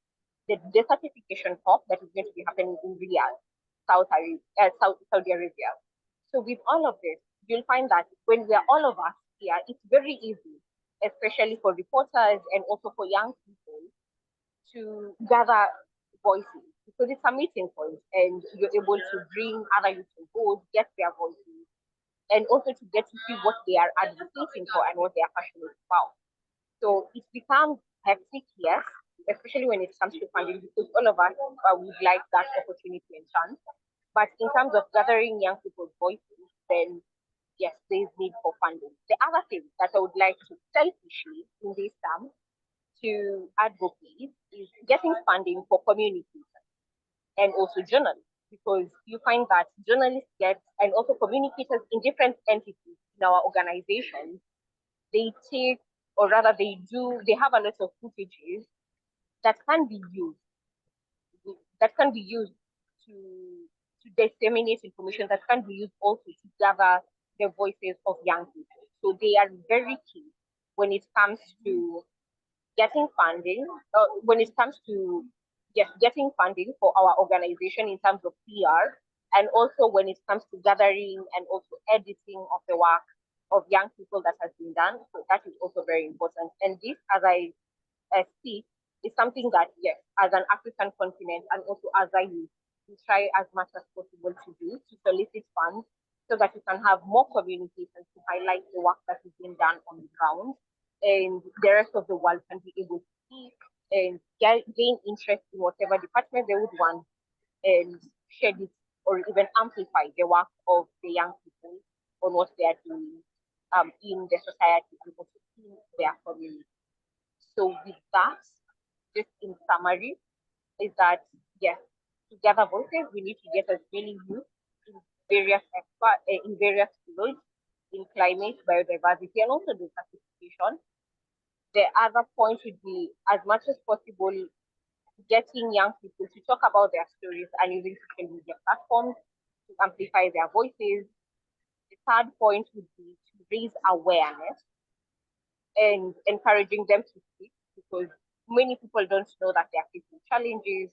the desertification COP that is going to be happening in Riyadh, Saudi Arabia. So with all of this, you'll find that when we are all of us here, it's very easy, especially for reporters and also for young people, to gather voices, because it's a meeting point and you're able to bring other youth on board, get their voices, and also to get to see what they are advocating for and what they are passionate about. So it becomes hectic, yes, especially when it comes to funding, because all of us would like that opportunity and chance. But in terms of gathering young people's voices, then yes, there is need for funding. The other thing that I would like to selfishly, in this term, to advocate is getting funding for communities and also journalists, because you find that journalists and also communicators in different entities in our organizations, they have a lot of footages that can be used to disseminate information, that can be used also to gather the voices of young people. So they are very key when it comes to getting funding, getting funding for our organization in terms of PR, and also when it comes to gathering and also editing of the work of young people that has been done. So that is also very important. And this, as I speak, is something that, yes, as an African continent and also as a youth, we try as much as possible to do, to solicit funds so that we can have more communications to highlight the work that is being done on the ground, and the rest of the world can be able to see and gain interest in whatever department they would want, and share it or even amplify the work of the young people on what they are doing in the society and also in their community. So with that, just in summary, is that, yes, to gather voices, we need to get as many youth in various fields, in climate, biodiversity, and also desertification. The other point would be, as much as possible, getting young people to talk about their stories and using social media platforms to amplify their voices. The third point would be to raise awareness and encouraging them to speak, because many people don't know that they are facing challenges.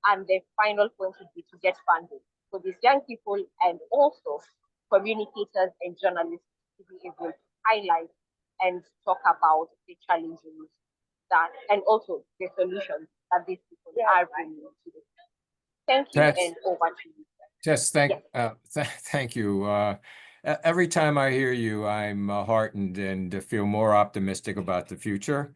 And the final point would be to get funding for these young people and also communicators and journalists to be able to highlight and talk about the challenges and also the solutions that these people are bringing to the table. Thank you, and over to you. Jess, thank you. Every time I hear you, I'm heartened and feel more optimistic about the future.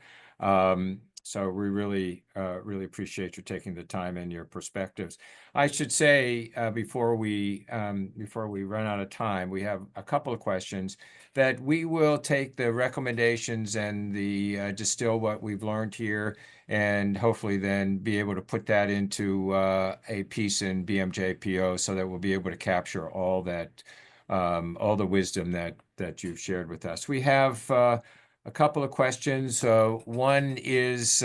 So we really, really appreciate you taking the time and your perspectives. I should say, before we run out of time, we have a couple of questions that we will take the recommendations and the distill what we've learned here, and hopefully then be able to put that into a piece in BMJPO so that we'll be able to capture all that, all the wisdom that you've shared with us. We have a couple of questions. One is,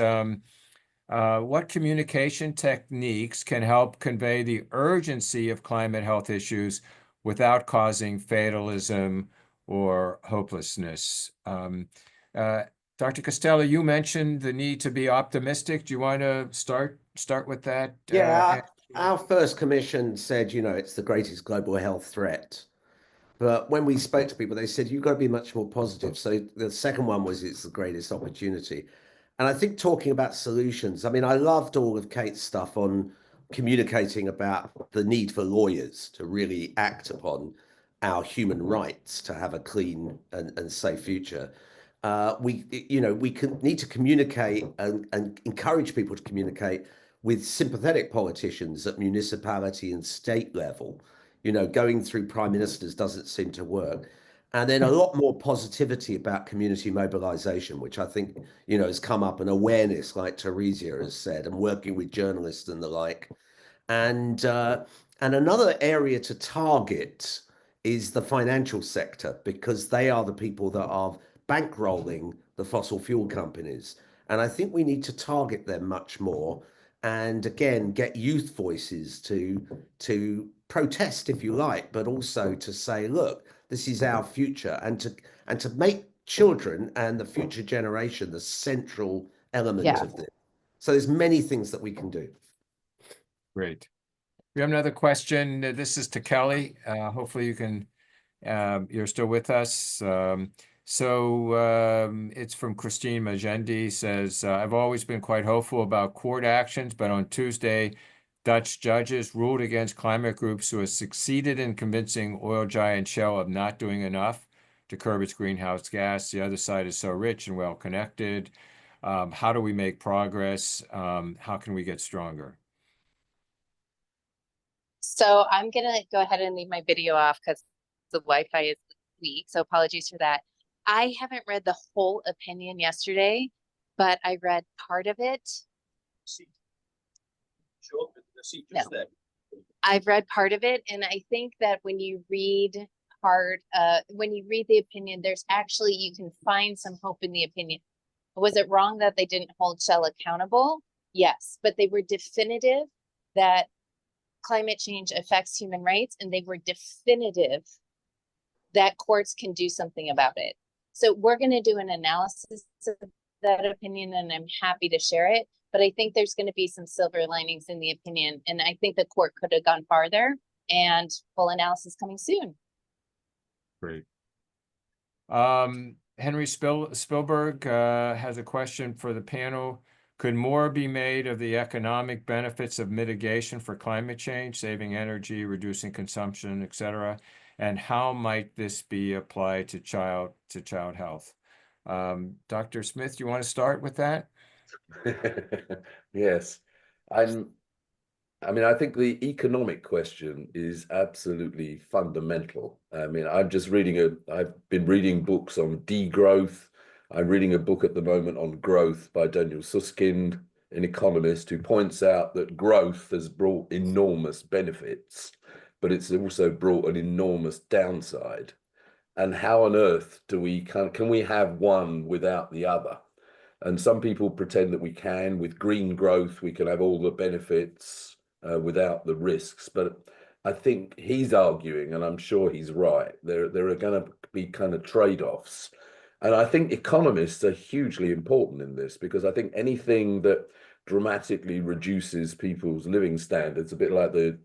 what communication techniques can help convey the urgency of climate health issues without causing fatalism or hopelessness? Dr. Costello, you mentioned the need to be optimistic. Do you want to start with that? Yeah, our first commission said, you know, it's the greatest global health threat. But when we spoke to people, they said, you've got to be much more positive. So the second one was, it's the greatest opportunity. And I think talking about solutions, I mean, I loved all of Kate's stuff on communicating about the need for lawyers to really act upon our human rights to have a clean and safe future. We need to communicate and encourage people to communicate with sympathetic politicians at municipality and state level. You know, going through prime ministers doesn't seem to work. And then a lot more positivity about community mobilization, which I think, you know, has come up, and awareness, like Theresia has said, and working with journalists and the like. And another area to target is the financial sector, because they are the people that are bankrolling the fossil fuel companies. And I think we need to target them much more. And again, get youth voices to protest, if you like, but also to say, look, this is our future, and to make children and the future generation the central element of this. So there's many things that we can do. Great. We have another question. This is to Kelly. Hopefully you can, you're still with us. It's from Christine Majendi, says, I've always been quite hopeful about court actions, but on Tuesday, Dutch judges ruled against climate groups who have succeeded in convincing oil giant Shell of not doing enough to curb its greenhouse gas. The other side is so rich and well connected. How do we make progress? How can we get stronger? So I'm gonna go ahead and leave my video off because the Wi-Fi is weak. So apologies for that. I haven't read the whole opinion yesterday, but I read part of it. No. I've read part of it, and I think that when you read the opinion, there's actually, you can find some hope in the opinion. Was it wrong that they didn't hold Shell accountable? Yes, but they were definitive that climate change affects human rights, and they were definitive that courts can do something about it. So we're going to do an analysis of that opinion, and I'm happy to share it. But I think there's going to be some silver linings in the opinion, and I think the court could have gone farther, and full analysis coming soon. Great. Henry Spielberg has a question for the panel. Could more be made of the economic benefits of mitigation for climate change, saving energy, reducing consumption, etc.? And how might this be applied to child health? Dr. Smith, you want to start with that? Yes. I mean, I think the economic question is absolutely fundamental. I mean, I've been reading books on degrowth. I'm reading a book at the moment on growth by Daniel Susskind, an economist, who points out that growth has brought enormous benefits, but it's also brought an enormous downside. And how on earth can we have one without the other? And some people pretend that we can. With green growth, we can have all the benefits without the risks. But I think he's arguing, and I'm sure he's right, there are going to be kind of trade-offs. And I think economists are hugely important in this, because I think anything that dramatically reduces people's living standards, a bit like the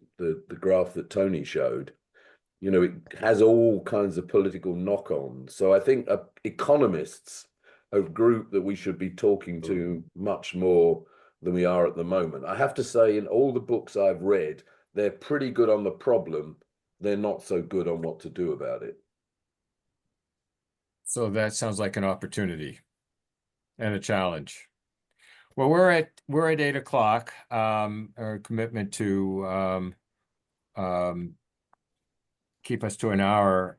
graph that Tony showed, you know, it has all kinds of political knock-ons. So I think economists are a group that we should be talking to much more than we are at the moment. I have to say, in all the books I've read, they're pretty good on the problem. They're not so good on what to do about it. So that sounds like an opportunity and a challenge. Well, we're at 8 o'clock. Our commitment to keep us to an hour.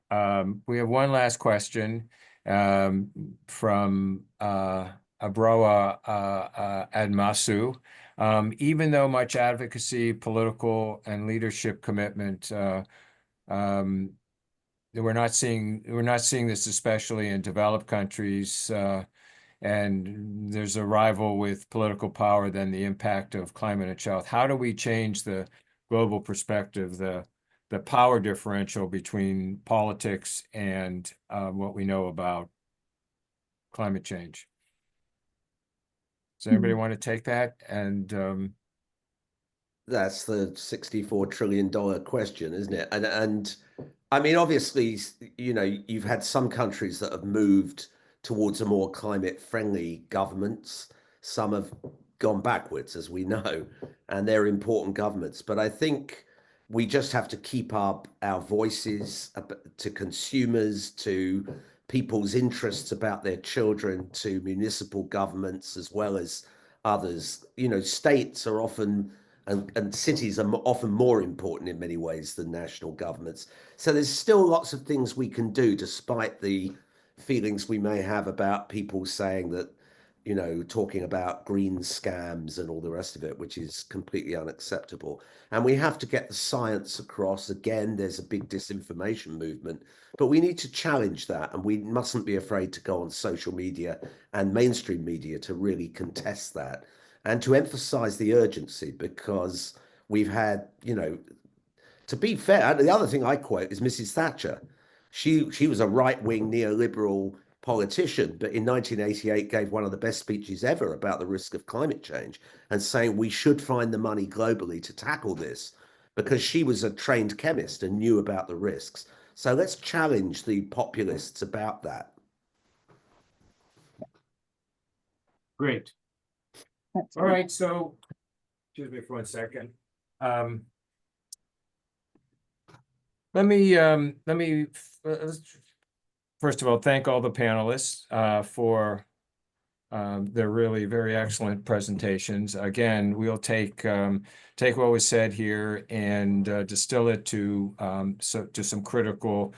We have one last question from Abroa Admasu. Even though much advocacy, political, and leadership commitment, we're not seeing this, especially in developed countries, and there's a rival with political power than the impact of climate and health. How do we change the global perspective, the power differential between politics and what we know about climate change? Does anybody want to take that? And that's the $64 trillion question, isn't it? And I mean, obviously, you know, you've had some countries that have moved towards a more climate-friendly governments. Some have gone backwards, as we know, and they're important governments. But I think we just have to keep up our voices to consumers, to people's interests about their children, to municipal governments, as well as others. You know, states are often and cities are often more important in many ways than national governments. So there's still lots of things we can do, despite the feelings we may have about people saying that, you know, talking about green scams and all the rest of it, which is completely unacceptable. And we have to get the science across. Again, there's a big disinformation movement, but we need to challenge that. And we mustn't be afraid to go on social media and mainstream media to really contest that and to emphasize the urgency, because we've had, you know, to be fair, the other thing I quote is Mrs. Thatcher. She was a right-wing neoliberal politician, but in 1988 gave one of the best speeches ever about the risk of climate change and saying we should find the money globally to tackle this, because she was a trained chemist and knew about the risks. So let's challenge the populists about that. great. All right, so excuse me for 1 second. Let me first of all thank all the panelists for their really very excellent presentations. Again, we'll take what was said here and distill it to some critical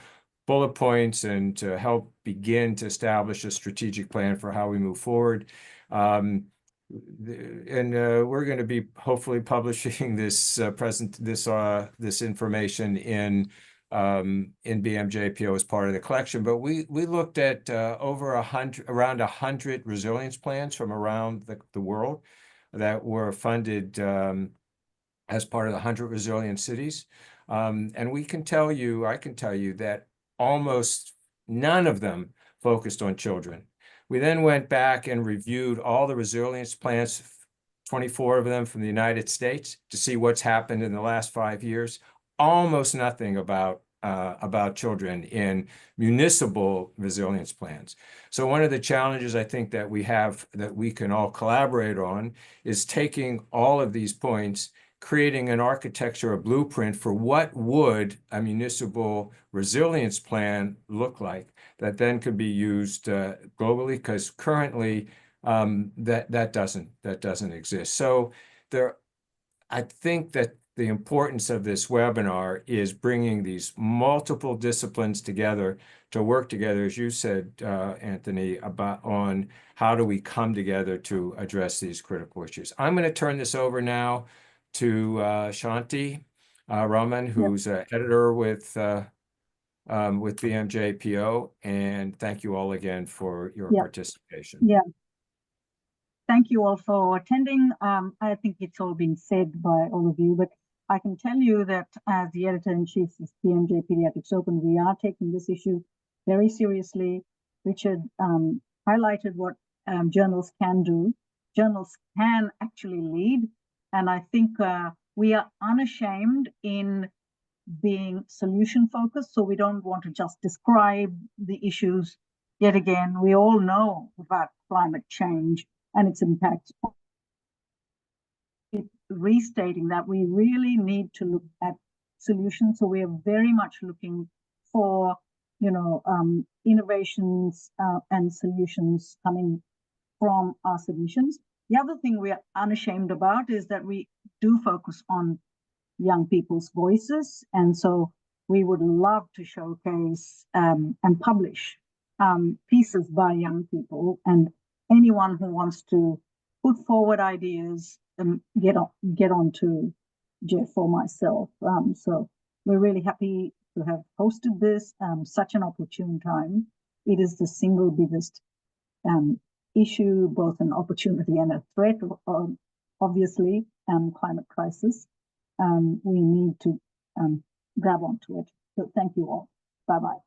bullet points and to help begin to establish a strategic plan for how we move forward. We're going to be hopefully publishing this this information in BMJPO as part of the collection. But we looked at around 100 resilience plans from around the world that were funded as part of the 100 resilient cities, and I can tell you that almost none of them focused on children. We then went back and reviewed all the resilience plans, 24 of them from the United States, to see what's happened in the last 5 years. Almost nothing about children in municipal resilience plans. So one of the challenges I think that we have that we can all collaborate on is taking all of these points, creating an architecture, a blueprint for what would a municipal resilience plan look like that then could be used globally, because currently that doesn't exist. So I think that the importance of this webinar is bringing these multiple disciplines together to work together, as you said, Anthony, on how do we come together to address these critical issues. I'm going to turn this over now to Shanti Raman, who's an editor with BMJPO, and thank you all again for your participation. Yeah. Thank you all for attending. I think it's all been said by all of you, but I can tell you that as the editor-in-chief of BMJ Pediatrics Open, we are taking this issue very seriously. Richard highlighted what journals can do. Journals can actually lead, and I think we are unashamed in being solution-focused, so we don't want to just describe the issues. Yet again, we all know about climate change and its impacts. Restating that we really need to look at solutions. So we are very much looking for, innovations and solutions coming from our submissions. The other thing we are unashamed about is that we do focus on young people's voices. And so we would love to showcase and publish pieces by young people, and anyone who wants to put forward ideas get on to Jeff or myself. So we're really happy to have hosted this, such an opportune time. It is the single biggest issue, both an opportunity and a threat, obviously, climate crisis. We need to grab onto it. So thank you all. Bye-bye.